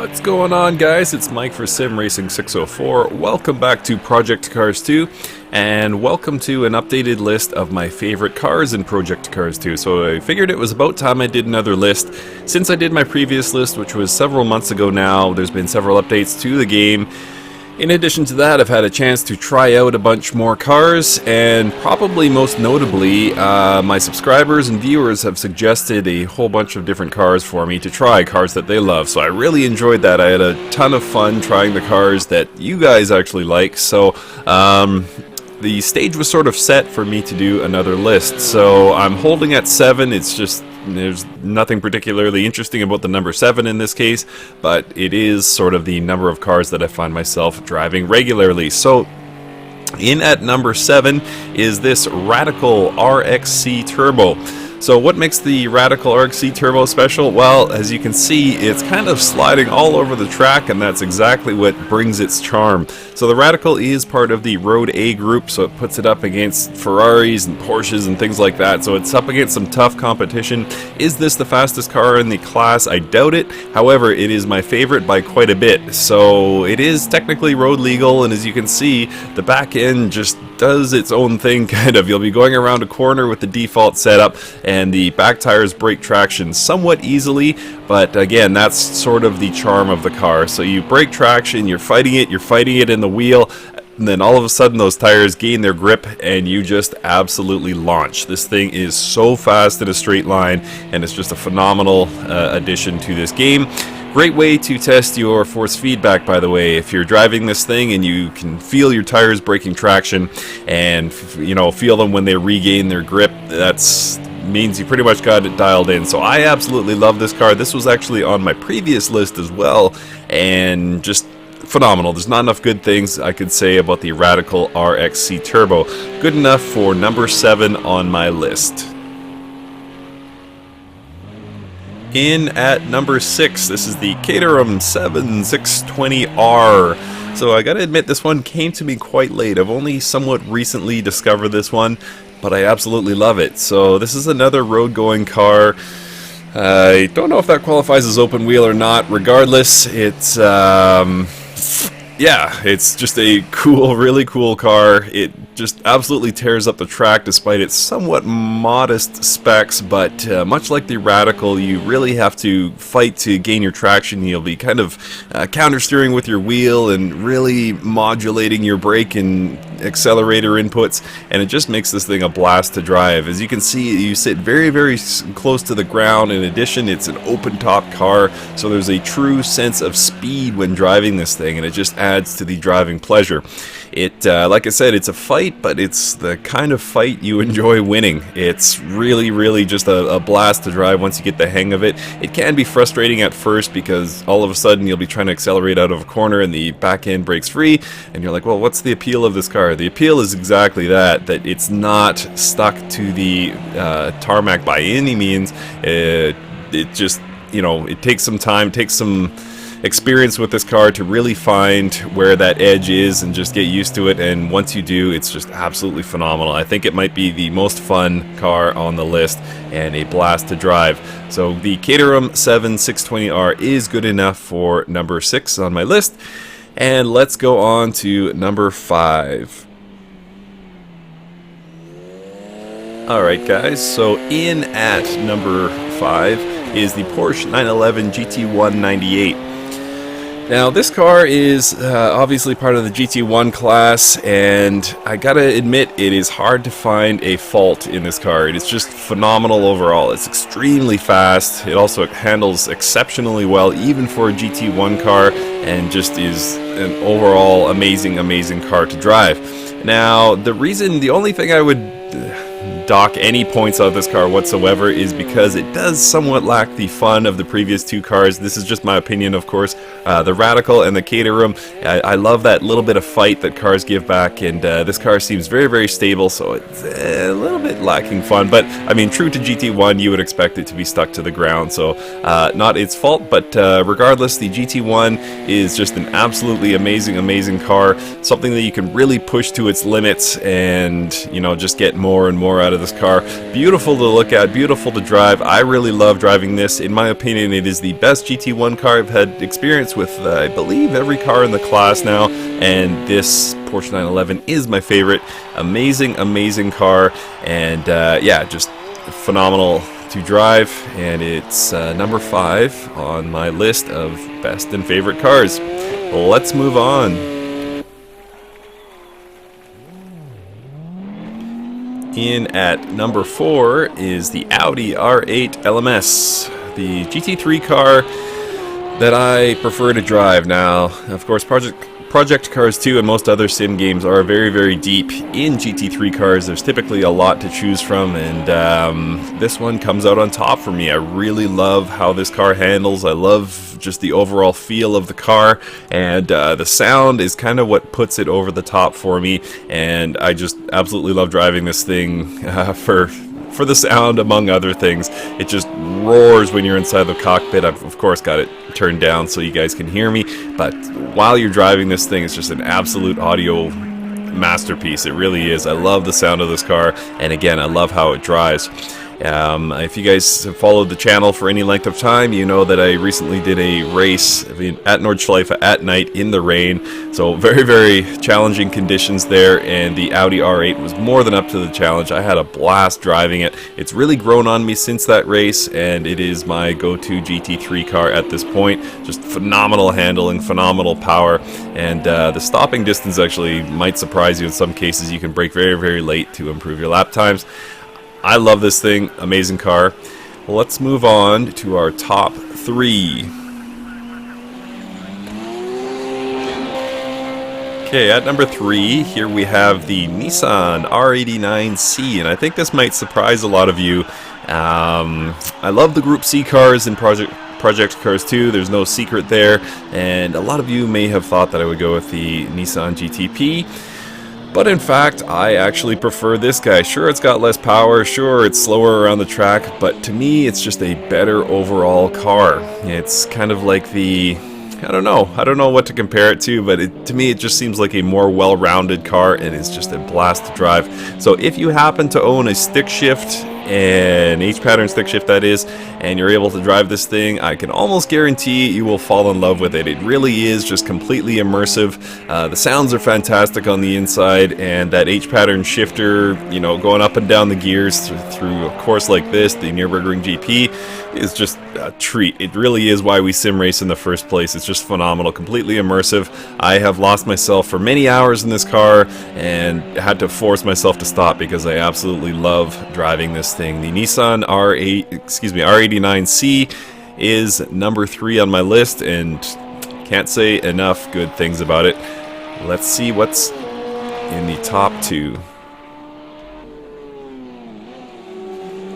What's going on, guys? It's Mike for Sim Racing 604. Welcome back to Project Cars 2, and welcome to an updated list of my favorite cars in Project Cars 2. So I figured it was about time I did another list. Since I did my previous list, which was several months ago now, there's been several updates to the game. In addition to that, I've had a chance to try out a bunch more cars, and probably most notably, my subscribers and viewers have suggested a whole bunch of different cars for me to try, cars that they love. So I really enjoyed that. I had a ton of fun trying the cars that you guys actually like. So the stage was sort of set for me to do another list. So I'm holding at 7. It's just, there's nothing particularly interesting about the number 7 in this case, but it is sort of the number of cars that I find myself driving regularly. So in at number 7 is this Radical RXC Turbo. So what makes the Radical RXC Turbo special? Well, as you can see, it's kind of sliding all over the track, and that's exactly what brings its charm. So the Radical is part of the Road A group, so it puts it up against Ferraris and Porsches and things like that. So it's up against some tough competition. Is this the fastest car in the class? I doubt it. However, it is my favorite by quite a bit. So it is technically road legal, and as you can see, the back end just does its own thing, kind of. You'll be going around a corner with the default setup, and the back tires break traction somewhat easily, but again, that's sort of the charm of the car. So you break traction, you're fighting it in the wheel, and then all of a sudden those tires gain their grip and you just absolutely launch. This thing is so fast in a straight line, and it's just a phenomenal addition to this game. Great way to test your force feedback, by the way. If you're driving this thing and you can feel your tires breaking traction and feel them when they regain their grip, that's means you pretty much got it dialed in. So I absolutely love this car. This was actually on my previous list as well, and just phenomenal. There's not enough good things I could say about the Radical RXC Turbo. Good enough for number 7 on my list. In at number 6, this is the Caterham Seven 620R. So I gotta admit, this one came to me quite late. I've only somewhat recently discovered this one, but I absolutely love it. So this is another road-going car. I don't know if that qualifies as open wheel or not. Regardless, it's yeah, it's just a cool, really cool car. It just absolutely tears up the track despite its somewhat modest specs, but much like the Radical, you really have to fight to gain your traction. You'll be kind of counter-steering with your wheel and really modulating your brake and accelerator inputs, and it just makes this thing a blast to drive. As you can see, you sit very, very close to the ground. In addition, it's an open-top car, so there's a true sense of speed when driving this thing, and it just adds to the driving pleasure. It, like I said, it's a fight, but it's the kind of fight you enjoy winning. It's really, really just a blast to drive once you get the hang of it. It can be frustrating at first because all of a sudden you'll be trying to accelerate out of a corner and the back end breaks free, and you're like, well, what's the appeal of this car? The appeal is exactly that it's not stuck to the tarmac by any means. It just, it takes some time, takes some experience with this car to really find where that edge is and just get used to it, and once you do, it's just absolutely phenomenal. I think it might be the most fun car on the list and a blast to drive. So the Caterham Seven 620R is good enough for number 6 on my list, and let's go on to number 5. Alright guys, so in at number 5 is the Porsche 911 GT198. Now this car is obviously part of the GT1 class, and I gotta admit, it is hard to find a fault in this car. It is just phenomenal overall. It's extremely fast. It also handles exceptionally well even for a GT1 car, and just is an overall amazing, amazing car to drive. Now the only thing I would dock any points out of this car whatsoever is because it does somewhat lack the fun of the previous 2 cars. This is just my opinion, of course. The Radical and the Caterham, I love that little bit of fight that cars give back, and this car seems very, very stable, so it's a little bit lacking fun. But I mean, true to GT1, you would expect it to be stuck to the ground, so not its fault. But regardless, the GT1 is just an absolutely amazing, amazing car, something that you can really push to its limits and just get more and more out of this car. Beautiful to look at, beautiful to drive. I really love driving this. In my opinion, it is the best GT1 car I've had experience with, I believe, every car in the class now, and this Porsche 911 is my favorite. Amazing, amazing car, and yeah, just phenomenal to drive, and it's number 5 on my list of best and favorite cars. Let's move on. In at number 4 is the Audi R8 LMS, the GT3 car that I prefer to drive. Now, of course, Project Cars 2 and most other sim games are very, very deep in GT3 cars. There's typically a lot to choose from, and this one comes out on top for me. I really love how this car handles. I love just the overall feel of the car, and the sound is kind of what puts it over the top for me, and I just absolutely love driving this thing for the sound, among other things. It just roars when you're inside the cockpit. I've of course got it turned down so you guys can hear me, but while you're driving this thing, it's just an absolute audio masterpiece. It really is. I love the sound of this car, and again, I love how it drives. If you guys have followed the channel for any length of time, you know that I recently did a race at Nordschleife at night in the rain. So very, very challenging conditions there, and the Audi R8 was more than up to the challenge. I had a blast driving it. It's really grown on me since that race, and it is my go-to GT3 car at this point. Just phenomenal handling, phenomenal power, and the stopping distance actually might surprise you in some cases. You can brake very, very late to improve your lap times. I love this thing. Amazing car. Let's move on to our top 3. Okay, at number 3, here we have the Nissan R89C, and I think this might surprise a lot of you. I love the Group C cars in Project Cars 2, there's no secret there, and a lot of you may have thought that I would go with the Nissan GTP. But in fact, I actually prefer this guy. Sure, it's got less power, sure, it's slower around the track, but to me, it's just a better overall car. It's kind of like the... I don't know what to compare it to, but to me, it just seems like a more well-rounded car, and it's just a blast to drive. So if you happen to own a stick shift, an H-pattern stick shift that is, and you're able to drive this thing, I can almost guarantee you will fall in love with it. It really is just completely immersive. The sounds are fantastic on the inside, and that H-pattern shifter, you know, going up and down the gears through a course like this, the Nürburgring GP, is just a treat. It really is why we sim race in the first place. It's just phenomenal, completely immersive. I have lost myself for many hours in this car and had to force myself to stop because I absolutely love driving this thing. The Nissan R89C is number 3 on my list, and can't say enough good things about it. Let's see what's in the top 2.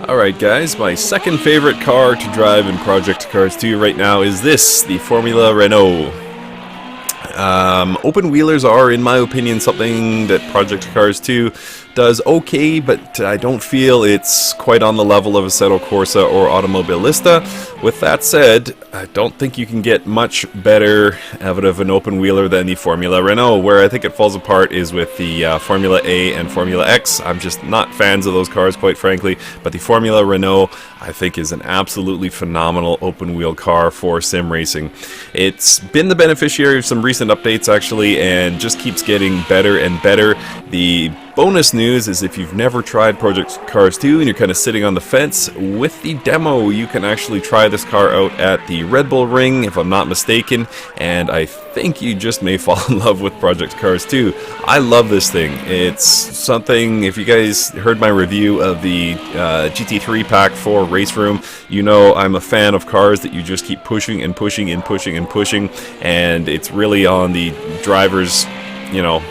Alright guys, my second favorite car to drive in Project Cars 2 right now is this, the Formula Renault. Open wheelers are, in my opinion, something that Project Cars 2 does okay, but I don't feel it's quite on the level of Assetto Corsa or Automobilista. With that said, I don't think you can get much better out of an open wheeler than the Formula Renault. Where I think it falls apart is with the Formula A and Formula X. I'm just not fans of those cars, quite frankly, but the Formula Renault, I think, is an absolutely phenomenal open wheel car for sim racing. It's been the beneficiary of some recent updates, actually, and just keeps getting better and better. The bonus news is if you've never tried Project Cars 2 and you're kind of sitting on the fence, with the demo you can actually try this car out at the Red Bull Ring, if I'm not mistaken, and I think you just may fall in love with Project Cars 2. I love this thing. It's something, if you guys heard my review of the GT3 pack for Race Room, you know I'm a fan of cars that you just keep pushing and pushing and pushing and pushing, and it's really on the driver's, you know,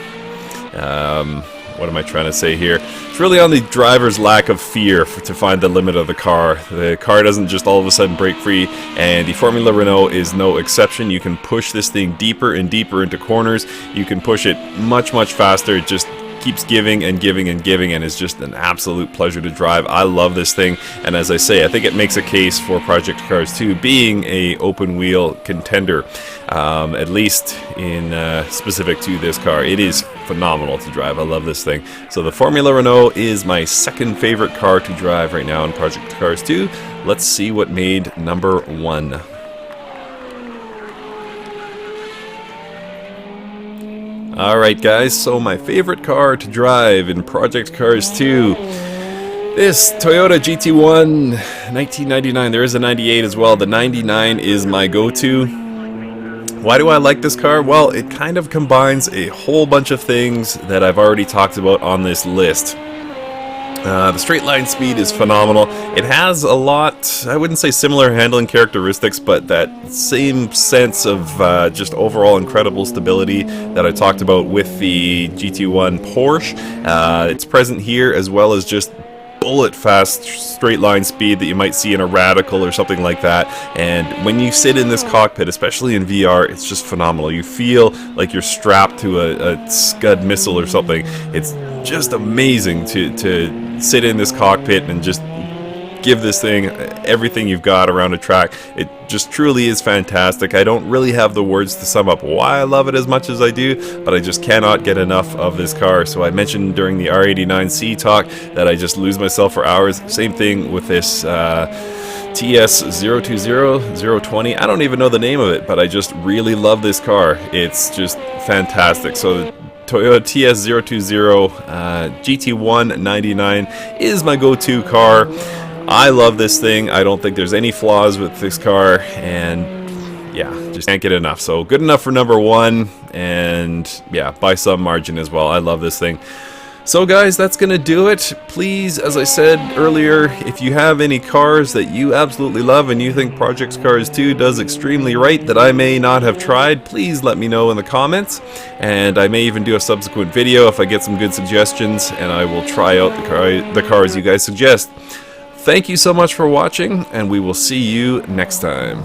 what am I trying to say here? It's really on the driver's lack of fear to find the limit of the car. The car doesn't just all of a sudden break free, and the Formula Renault is no exception. You can push this thing deeper and deeper into corners. You can push it much, much faster. It just keeps giving and giving and giving, and it's just an absolute pleasure to drive. I love this thing, and as I say, I think it makes a case for Project Cars 2 being a open wheel contender, at least in specific to this car. It is phenomenal to drive. I love this thing. So the Formula Renault is my second favorite car to drive right now in Project Cars 2. Let's see what made number 1. Alright guys, so my favorite car to drive in Project Cars 2. This Toyota GT1 1999, there is a 98 as well. The 99 is my go-to. Why do I like this car? Well, it kind of combines a whole bunch of things that I've already talked about on this list. The straight line speed is phenomenal. It has a lot, I wouldn't say similar handling characteristics, but that same sense of just overall incredible stability that I talked about with the GT1 Porsche. It's present here, as well as just bullet fast straight line speed that you might see in a Radical or something like that. And when you sit in this cockpit, especially in VR, it's just phenomenal. You feel like you're strapped to a Scud missile or something. It's just amazing to sit in this cockpit and just give this thing everything you've got around a track. It just truly is fantastic. I don't really have the words to sum up why I love it as much as I do, but I just cannot get enough of this car. So I mentioned during the R89C talk that I just lose myself for hours. Same thing with this TS020020. I don't even know the name of it, but I just really love this car. It's just fantastic. So Toyota TS020 GT1 99 is my go-to car. I love this thing. I don't think there's any flaws with this car, and yeah, just can't get enough. So good enough for number one, and yeah, by some margin as well. I love this thing. So guys, that's gonna do it. Please, as I said earlier, if you have any cars that you absolutely love and you think Project Cars 2 does extremely right that I may not have tried, please let me know in the comments, and I may even do a subsequent video if I get some good suggestions, and I will try out the cars you guys suggest. Thank you so much for watching, and we will see you next time.